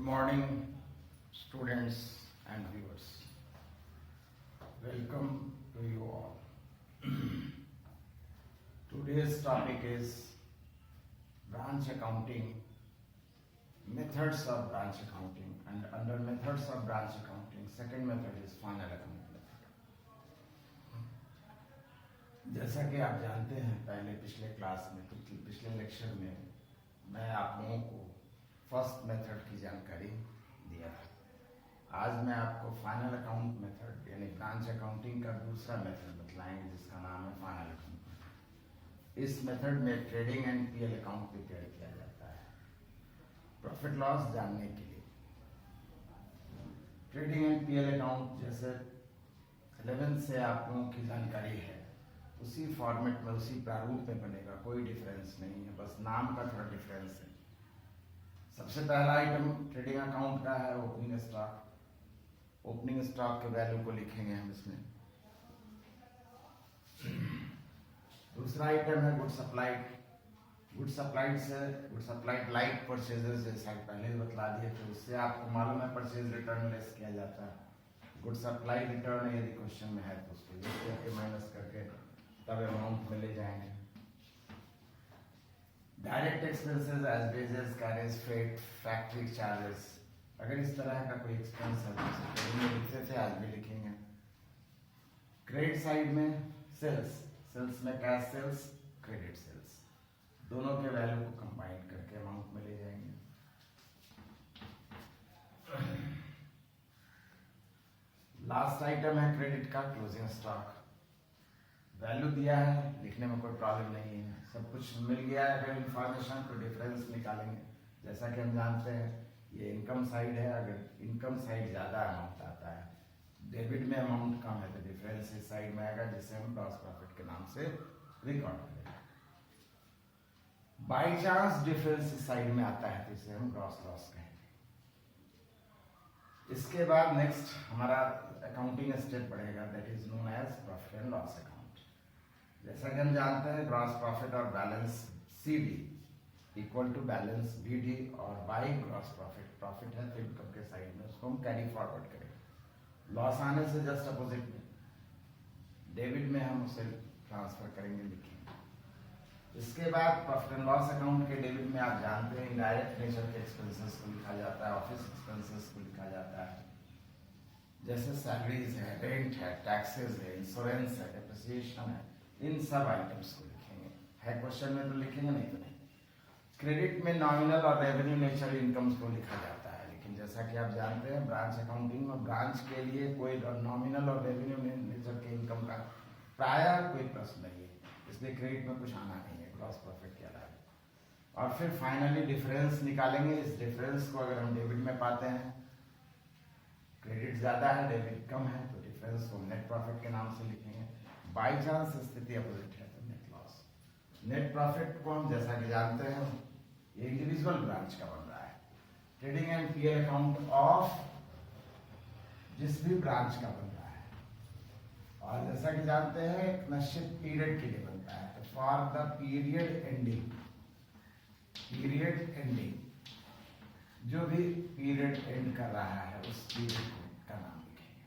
morning, students and viewers. Welcome to you all. Today's topic is branch accounting, methods of branch accounting, and under methods of branch accounting, second method is final account method. जैसा कि आप जानते हैं, पहले पिछले class में पिछले lecture में मैं आप लोगों को फर्स्ट मेथड की जानकारी दिया था। आज मैं आपको फाइनल अकाउंट मेथड यानी ब्रांच अकाउंटिंग का दूसरा मेथड बतलाएंगे जिसका नाम है फाइनल अकाउंट मेथड। इस मेथड में trading and PL account prepare किया जाता है प्रॉफिट लॉस जानने के लिए। ट्रेडिंग एंड पीएल अकाउंट जैसे 11 से आप लोगों की जानकारी है उसी फॉर्मेट में उसी प्रारूप में बनेगा, कोई डिफरेंस नहीं है, बस नाम का थोड़ा डिफरेंस है। सबसे पहला आइटम ट्रेडिंग अकाउंट का है ओपनिंग स्टॉक। ओपनिंग स्टॉक के वैल्यू को लिखेंगे हम इसमें। दूसरा आइटम है good supplied. Good supplied like purchases, जैसा पहले ही बतला दिए थे, उससे आपको मालूम है परचेज रिटर्न लेस किया जाता है। गुड सप्लाई रिटर्न यदि क्वेश्चन में है तो उसको लेस करके माइनस करके तब अमाउंट में ले जाएंगे। Direct expenses as wages, carriage, freight, factory charges, अगर इस तरह का कोई एक्सपेंस है तो पहले में लिखते थे, आज भी लिखेंगे। क्रेडिट साइड में सेल्स में कैश सेल्स, क्रेडिट सेल्स, दोनों के वैल्यू को कंबाइन करके अमाउंट में ले जाएंगे। लास्ट आइटम है क्रेडिट का क्लोजिंग स्टॉक। वैल्यू दिया है, लिखने में कोई प्रॉब्लम नहीं है, सब कुछ मिल गया है। अगर इंफॉर्मेशन तो डिफरेंस निकालेंगे। जैसा कि हम जानते हैं ये इनकम साइड है, अगर इनकम साइड ज्यादा अमाउंट आता है, डेबिट में अमाउंट कम है तो डिफरेंस इस साइड में आएगा, जिसे हम ग्रॉस प्रॉफिट के नाम से रिकॉर्ड करेंगे। बाई चांस डिफरेंस इस साइड में आता है तो इसे हम ग्रॉस लॉस कहेंगे। इसके बाद नेक्स्ट हमारा अकाउंटिंग स्टेप बढ़ेगा, that is known as profit and loss account. जैसा कि हम जानते हैं ग्रॉस प्रॉफिट और balance CD equal to balance BD और बाई ग्रॉस प्रॉफिट है तो इनकम के साइड में उसको हम कैरी फॉरवर्ड करेंगे। लॉस आने से जस्ट अपोजिट में डेबिट में हम उसे ट्रांसफर करेंगे, लिखेंगे। इसके बाद प्रॉफिट एंड लॉस अकाउंट के डेबिट में आप जानते हैं इनडायरेक्ट नेचर के एक्सपेंसेस को लिखा जाता है, ऑफिस एक्सपेंसेस को लिखा जाता है, जैसे सैलरीज है, रेंट है, टैक्सेस है, इंश्योरेंस है, डेप्रिसिएशन है, इन सब आइटम्स को लिखेंगे। है क्वेश्चन में तो लिखेंगे, नहीं तो नहीं। क्रेडिट में नॉमिनल और रेवेन्यू नेचर इनकम्स को लिखा जाता है, लेकिन जैसा कि आप जानते हैं ब्रांच अकाउंटिंग में ब्रांच के लिए कोई नॉमिनल और रेवेन्यू नेचर के इनकम का प्रायः कोई प्रश्न नहीं है, इसलिए क्रेडिट में कुछ आना नहीं है ग्रॉस प्रॉफिट के अलावा। और फिर फाइनली डिफरेंस निकालेंगे। इस डिफरेंस को अगर हम डेबिट में पाते हैं, क्रेडिट ज्यादा है डेबिट कम है, तो डिफरेंस को नेट प्रॉफिट के नाम से लिखेंगे। बाई चांस स्थिति अपोजिट है तो नेट लॉस। नेट प्रॉफिट को हम जैसा कि जानते हैं ये इंडिविजुअल ब्रांच का बन रहा है। Trading and PL account of जिस भी ब्रांच का बन रहा है, और जैसा कि जानते हैं एक निश्चित पीरियड के लिए बनता है, तो फॉर द पीरियड एंडिंग जो भी पीरियड एंड कर रहा है उस पीरियड का नाम लिखेंगे।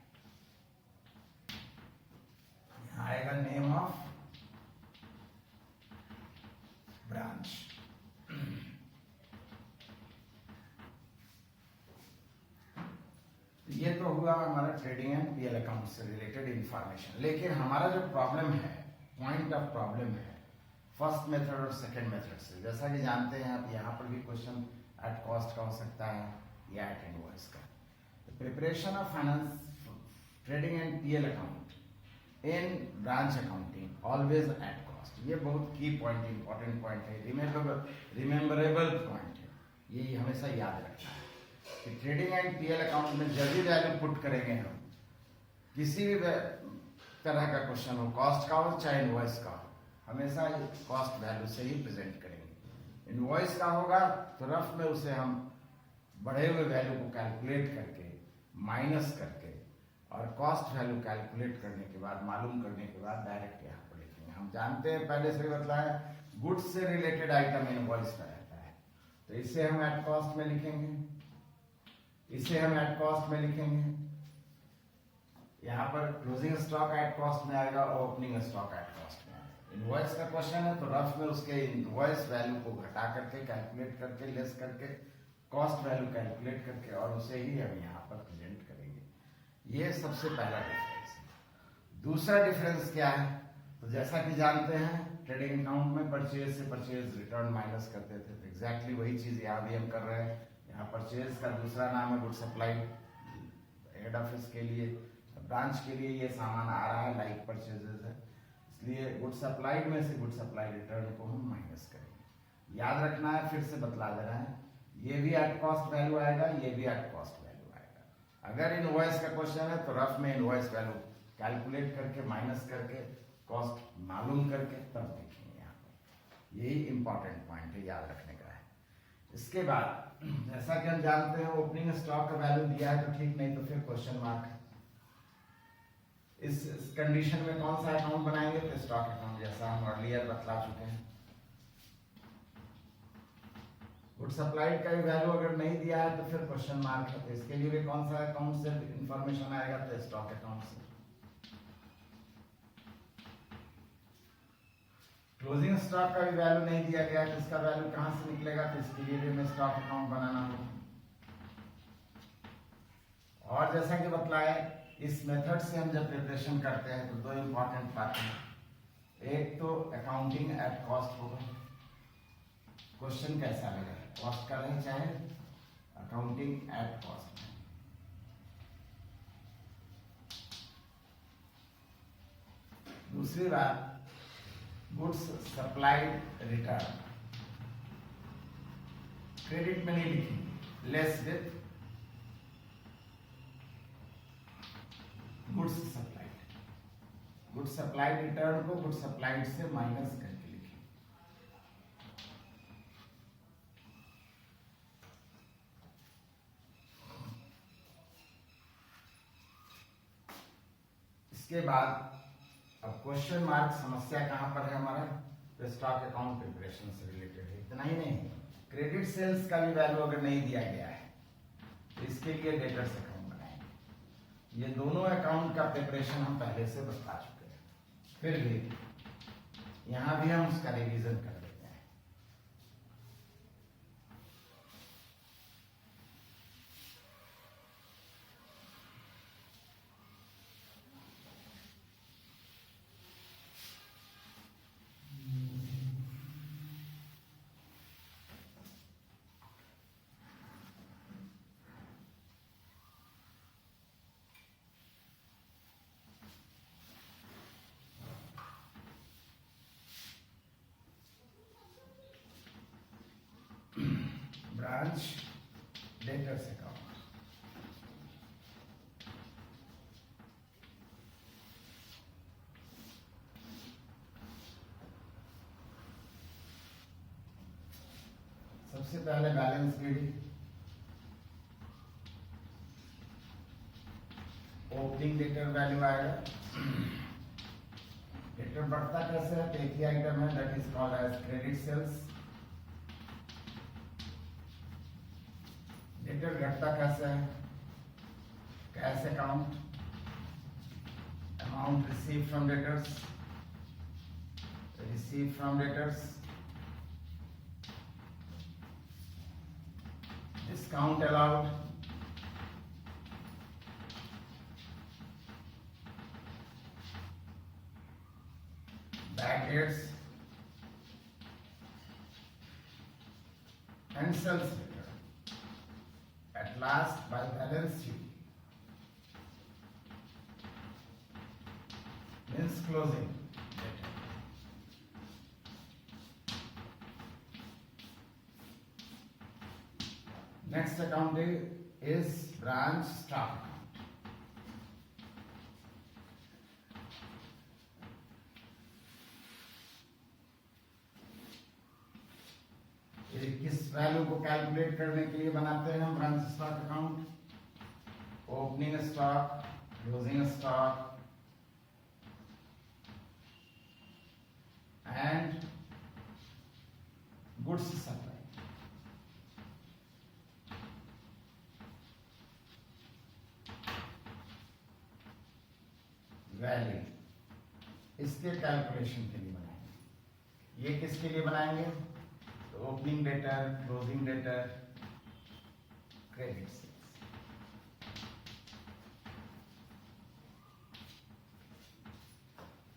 यहाँ आएगा नेम ऑफ ब्रांच। ये तो हुआ हमारा ट्रेडिंग एंड पीएल अकाउंट से रिलेटेड इंफॉर्मेशन। लेकिन हमारा जो प्रॉब्लम है, पॉइंट ऑफ प्रॉब्लम है फर्स्ट मेथड और सेकंड मेथड से। जैसा कि जानते हैं आप, यहाँ पर भी क्वेश्चन एट कॉस्ट का हो सकता है या एट इनवॉइस का। Preparation of finance trading and PL account in branch accounting always at cost. ये बहुत की पॉइंट, इंपॉर्टेंट पॉइंट है, रिमेम्बरेबल पॉइंट है, ये हमेशा याद रखना है कि ट्रेडिंग एंड पीएल अकाउंट में जब भी वैल्यू पुट करेंगे हम, किसी भी तरह का क्वेश्चन हो, कॉस्ट का हो चाहे इनवॉइस का हो, हमेशा कॉस्ट वैल्यू से ही प्रेजेंट करेंगे। इनवॉइस का होगा तो रफ में उसे हम बढ़े हुए वैल्यू को कैलकुलेट करके माइनस करके और कॉस्ट वैल्यू कैलकुलेट करने के बाद, मालूम करने के बाद डायरेक्ट यहाँ पर लिखेंगे। हम जानते हैं पहले से बताया गुड्स से रिलेटेड आइटम इनवॉइस में रहता है, तो इसे हम एट कॉस्ट में लिखेंगे। इसे हम एट कॉस्ट में लिखेंगे। यहाँ पर क्लोजिंग स्टॉक एट कॉस्ट में आएगा और ओपनिंग स्टॉक एट कॉस्ट में आएगा। इनवॉइस का क्वेश्चन है तो रफ में उसके इनवॉइस वैल्यू को घटा करके कैलकुलेट करके लेस करके कॉस्ट वैल्यू कैलकुलेट करके और उसे ही हम यहाँ पर प्रेजेंट करेंगे। ये सबसे पहला डिफरेंस है। दूसरा डिफरेंस क्या है, तो जैसा कि जानते हैं ट्रेडिंग अकाउंट में परचेज से परचेज रिटर्न माइनस करते थे, तो एग्जैक्टली वही चीज यहाँ भी हम कर रहे हैं। यहाँ परचेज का दूसरा नाम है गुड सप्लाई। हेड ऑफिस के लिए, ब्रांच के लिए ये सामान आ रहा है, लाइक परचेजेस है, इसलिए गुड सप्लाइड में से गुड सप्लाई रिटर्न को हम माइनस करेंगे। याद रखना है, फिर से बतला दे रहे हैं, ये भी एट कॉस्ट वैल्यू आएगा, ये भी एट कॉस्ट वैल्यू आएगा। अगर इनवॉइस का क्वेश्चन है तो रफ में इनवॉइस वैल्यू कैलकुलेट करके माइनस करके कॉस्ट मालूम करके तब देखेंगे। यहाँ पर यही इंपॉर्टेंट पॉइंट है, याद रखने का है। इसके बाद जैसा कि हम जानते हैं ओपनिंग स्टॉक का वैल्यू दिया है तो ठीक, नहीं तो फिर क्वेश्चन मार्क है। इस कंडीशन में कौन सा अकाउंट बनाएंगे, तो स्टॉक अकाउंट, जैसा हम अर्लियर बतला चुके हैं। गुड सप्लाइड का भी वैल्यू अगर नहीं दिया है तो फिर क्वेश्चन मार्क है, तो इसके लिए भी कौन सा अकाउंट से इंफॉर्मेशन आएगा, तो स्टॉक अकाउंट से। क्लोजिंग स्टॉक का भी वैल्यू नहीं दिया गया है तो इसका वैल्यू कहां से निकलेगा, तो इसके लिए भी हमें स्टॉक अकाउंट बनाना होगा। और जैसा कि बतलाया, इस मेथड से हम जब प्रिपरेशन करते हैं तो दो इंपॉर्टेंट बातें हैं। एक तो अकाउंटिंग एट कॉस्ट होगा, क्वेश्चन कैसा आएगा, कॉस्ट का नहीं चाहे अकाउंटिंग एट कॉस्ट। दूसरी बात, गुड्स सप्लाइड रिटर्न, क्रेडिट में नहीं लिखेंगे, less with goods supplied. Goods supplied return को गुड्स सप्लाइड से माइनस करके लिखें। इसके बाद अब क्वेश्चन मार्क समस्या कहां पर है हमारा, तो स्टॉक अकाउंट प्रिपरेशन से रिलेटेड है। इतना ही नहीं, क्रेडिट सेल्स का भी वैल्यू अगर नहीं दिया गया है तो इसके लिए डेटर्स अकाउंट बनाएंगे। ये दोनों अकाउंट का प्रिपरेशन हम पहले से बता चुके हैं, फिर भी यहां भी हम उसका रिवीजन कर लेते हैं। ब्रांच डेटर्स अकाउंट, सबसे पहले balance sheet, opening debtor value आएगा। डेटर बढ़ता कैसे है, तो एक ही आइटम है, that is called as credit sales. Debtor घटता कैसे है, cash account, amount receive from debtors, receive from debtors, discount allowed, bad debts and sales debtor. At last, by balance sheet means closing data. Next account is branch stock account. किस value को calculate करने के लिए बनाते हैं हम branch stock account, opening stock, closing stock and goods supply. इसके calculation के लिए बनाएंगे। ये किसके लिए बनाएंगे? तो opening debtor, closing debtor, credit sales.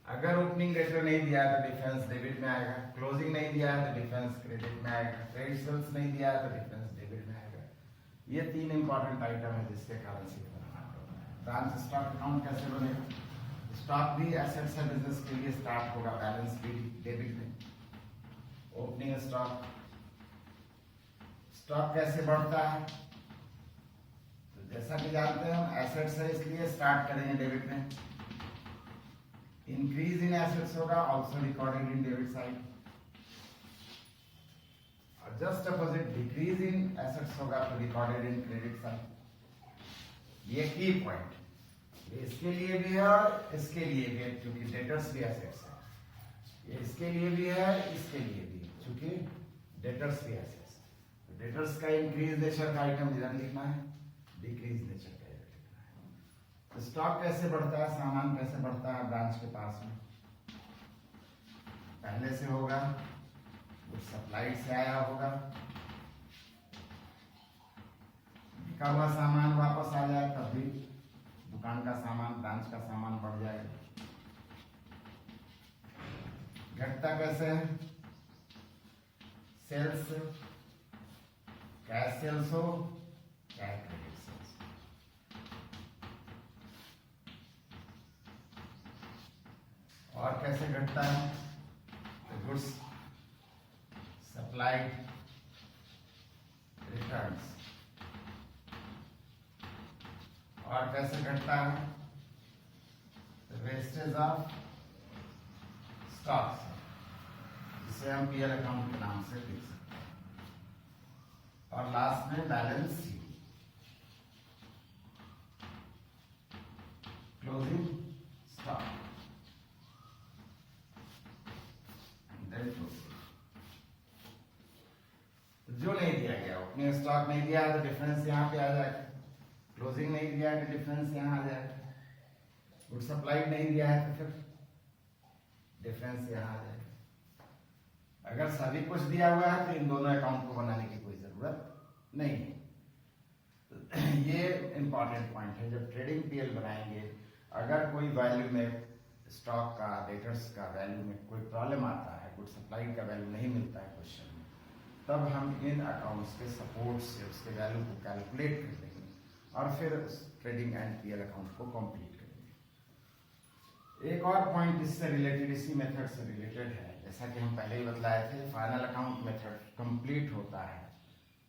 अगर ओपनिंग डेटर नहीं दिया है तो डिफरेंस डेबिट में आएगा, क्लोजिंग नहीं दिया है तो डिफरेंस क्रेडिट में आएगा, क्रेडिट सेल्स नहीं दिया है तो डिफरेंस डेबिट में आएगा। ये तीन इंपॉर्टेंट आइटम है जिसके कारण से बनाना होता है। ब्रांच स्टॉक अकाउंट कैसे बनेगा? स्टॉक भी एसेट्स है, बिजनेस के लिए स्टार्ट होगा बैलेंस शीट डेबिट में। ओपनिंग स्टॉक, स्टॉक कैसे बढ़ता है? तो जैसा कि जानते हैं हम एसेट्स है इसलिए स्टार्ट करेंगे डेबिट में। इंक्रीज इन एसेट्स होगा also recorded in debit side, और just opposite decrease in assets होगा तो रिकॉर्डेड इन क्रेडिट साइड। ये की पॉइंट इसके लिए भी है और इसके लिए भी है, क्योंकि डेटर्स भी एसेट्स है। ये इसके लिए भी है, इसके लिए भी है, क्योंकि डेटर्स भी एसेट्स है। डेटर्स का इंक्रीज नेचर का आइटम इधर लिखना है, डिक्रीज नेचर का इधर लिखना है। तो स्टॉक कैसे बढ़ता है, सामान कैसे बढ़ता है ब्रांच के पास में? पहले से होगा कुछ सप्लाइड से आया होगा, बिका हुआ सामान वापस आ जाए तब भी दुकान का सामान, ब्रांच का सामान बढ़ जाएगा। घटता कैसे है? सेल्स, कैश सेल्स हो चाहे क्रेडिट सेल्स। और कैसे घटता है? तो गुड्स सप्लाइड रिटर्न्स। और कैसे घटता है? वेस्टेज ऑफ स्टॉक्स, जिसे हम पीएल अकाउंट के नाम से लिख सकते हैं। और लास्ट में balance sheet, closing stock, then जो नहीं दिया गया, ओपनिंग स्टॉक नहीं दिया तो डिफरेंस यहाँ पे आ जाएगा, क्लोजिंग नहीं दिया है तो डिफरेंस यहाँ आ जाएगा, गुड सप्लाई नहीं दिया है तो फिर डिफरेंस यहाँ आ जाएगा। अगर सभी कुछ दिया हुआ है तो इन दोनों अकाउंट को बनाने की कोई जरूरत नहीं है। तो ये इंपॉर्टेंट पॉइंट है। जब ट्रेडिंग पीएल बनाएंगे, अगर कोई वैल्यू में स्टॉक का, डेटर्स का वैल्यू में कोई प्रॉब्लम आता है, गुड सप्लाई का वैल्यू नहीं मिलता है क्वेश्चन में, तब हम इन अकाउंट्स के सपोर्ट से उसके वैल्यू को कैलकुलेट कर देंगे और फिर ट्रेडिंग एंड पीएल अकाउंट को कंप्लीट करेंगे। एक और पॉइंट इससे रिलेटेड, इसी मेथड से रिलेटेड है, जैसा कि हम पहले ही बतलाए थे, फाइनल अकाउंट मेथड कंप्लीट होता है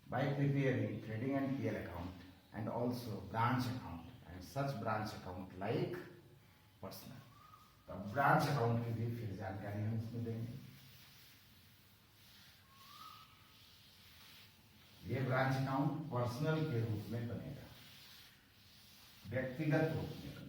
bye preparing trading and PL account and also branch account and such branch account like personal. तो ब्रांच अकाउंट की भी फिर जानकारी हम इसमें देंगे। ये ब्रांच अकाउंट पर्सनल के रूप में बनेगा, व्यक्तिगत रूप में बनेगा।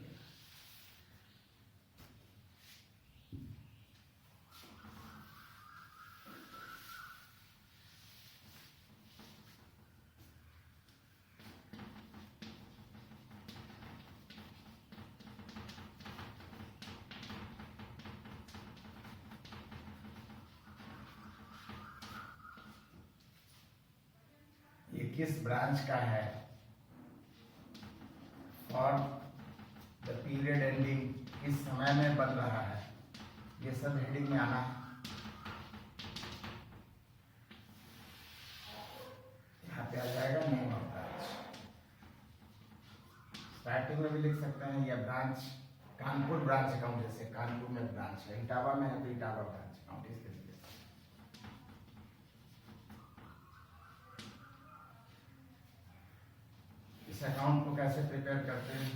ये किस ब्रांच का है, और द पीरियड एंडिंग किस समय में बन रहा है, ये सब हेडिंग में आना है। यहाँ पे आ जाएगा नेम ऑफ ब्रांच। स्टार्टिंग में भी लिख सकते हैं यह ब्रांच कानपुर ब्रांच अकाउंट, जैसे कानपुर में ब्रांच है, इटावा में है तो इटावा ब्रांच अकाउंट, इसके लिए इस अकाउंट को कैसे प्रिपेयर करते हैं।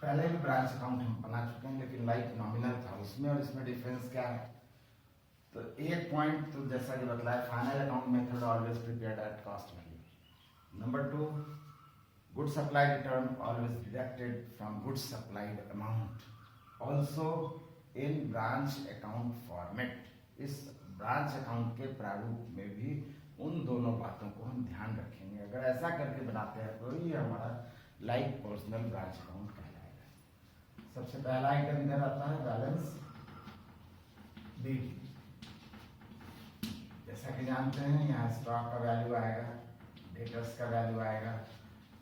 पहले भी ब्रांच अकाउंट हम बना चुके हैं, लेकिन लाइक नॉमिनल था उसमें और इसमें डिफरेंस क्या है। तो एक पॉइंट तो जैसा कि बतलाया, final account method always prepared at cost value. Number 2, good supply return always deducted from good supplied amount, also in branch account format. इस ब्रांच अकाउंट के प्रारूप में भी उन दोनों बातों को हम ध्यान रखेंगे। अगर ऐसा करके बनाते हैं तो ये हमारा लाइक पर्सनल ब्रांच अकाउंट कहलाएगा। सबसे पहला आइटम इधर आता है बैलेंस बीडी। जैसा कि जानते हैं यहाँ स्टॉक का वैल्यू आएगा, डेटर्स का वैल्यू आएगा,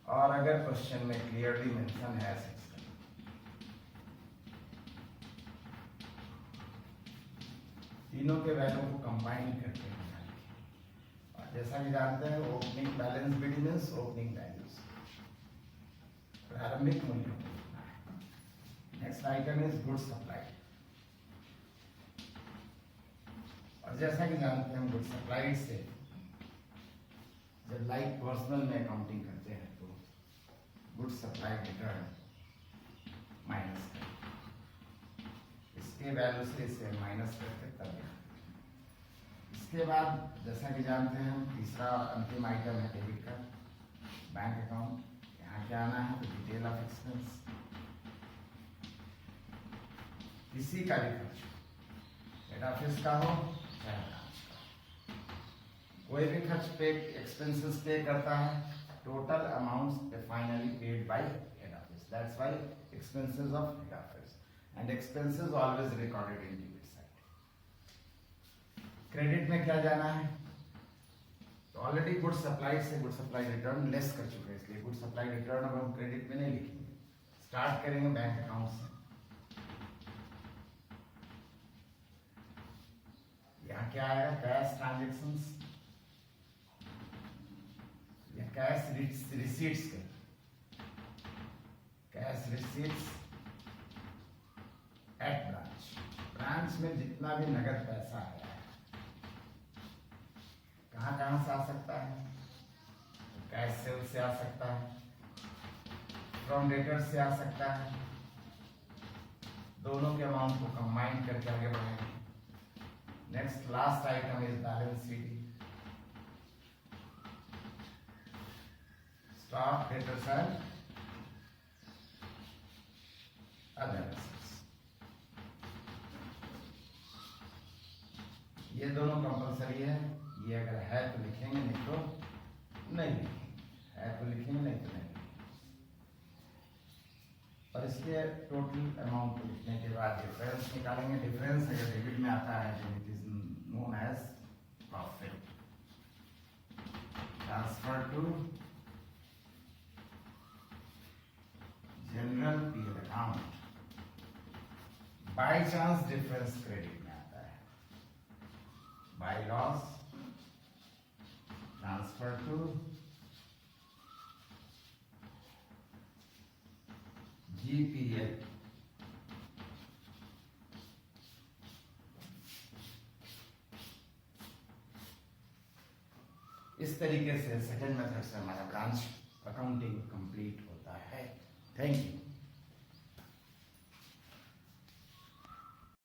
और अगर क्वेश्चन में क्लियरली मेंशन है तीनों के वैल्यू को कंबाइन करके बनाएंगे। और जैसा कि जानते हैं opening balance BD means opening values, प्रारंभिक मूल्यों को लिखना है। Next item is good supply. और जैसा कि जानते हैं गुड सप्लाई से जब लाइक पर्सनल में अकाउंटिंग करते हैं तो गुड सप्लाई रिटर्न माइनस करें, इसके वैल्यू से इसे माइनस करके तब इसके बाद जैसा कि जानते हैं तीसरा अंतिम आइटम है डेबिट का बैंक अकाउंट। यहाँ क्या आना है तो डिटेल ऑफ एक्सपेंस, किसी का भी खर्च हेड ऑफिस का हो चाहे ब्रांच का, कोई भी खर्च पे एक्सपेंसेस पे करता है, total amounts finally paid by head office, that's why expenses of head office and expenses always recorded in debit side. Credit में क्या जाना है तो ऑलरेडी गुड सप्लाई से गुड सप्लाई रिटर्न लेस कर चुके हैं, इसलिए गुड सप्लाई रिटर्न अब हम क्रेडिट में नहीं लिखेंगे, स्टार्ट करेंगे बैंक अकाउंट से। यहाँ क्या आएगा कैश ट्रांजेक्शंस या कैश रिसीट्स के, cash receipts at branch. Branch में जितना भी नगद पैसा आया है कहाँ कहाँ से आ सकता है, कैश सेल से आ सकता है, फ्रॉम डेटर से आ सकता है, दोनों के अमाउंट को कंबाइन करके आगे बढ़ाएंगे। Next last item is balance sheet, stock debtors and other assets. ये दोनों कंपलसरी है, ये अगर है तो लिखेंगे, नहीं तो नहीं लिखेंगे, है तो लिखेंगे, नहीं तो नहीं लिखेंगे। और इसके टोटल अमाउंट को लिखने के बाद डिफरेंस निकालेंगे। डिफरेंस अगर डेबिट में आता है तो it is known as profit transfer to general PL account. By chance difference credit में आता है, by loss transfer to GPL. इस तरीके से सेकंड मेथड से हमारा ब्रांच अकाउंटिंग कंप्लीट होता है। Thank you.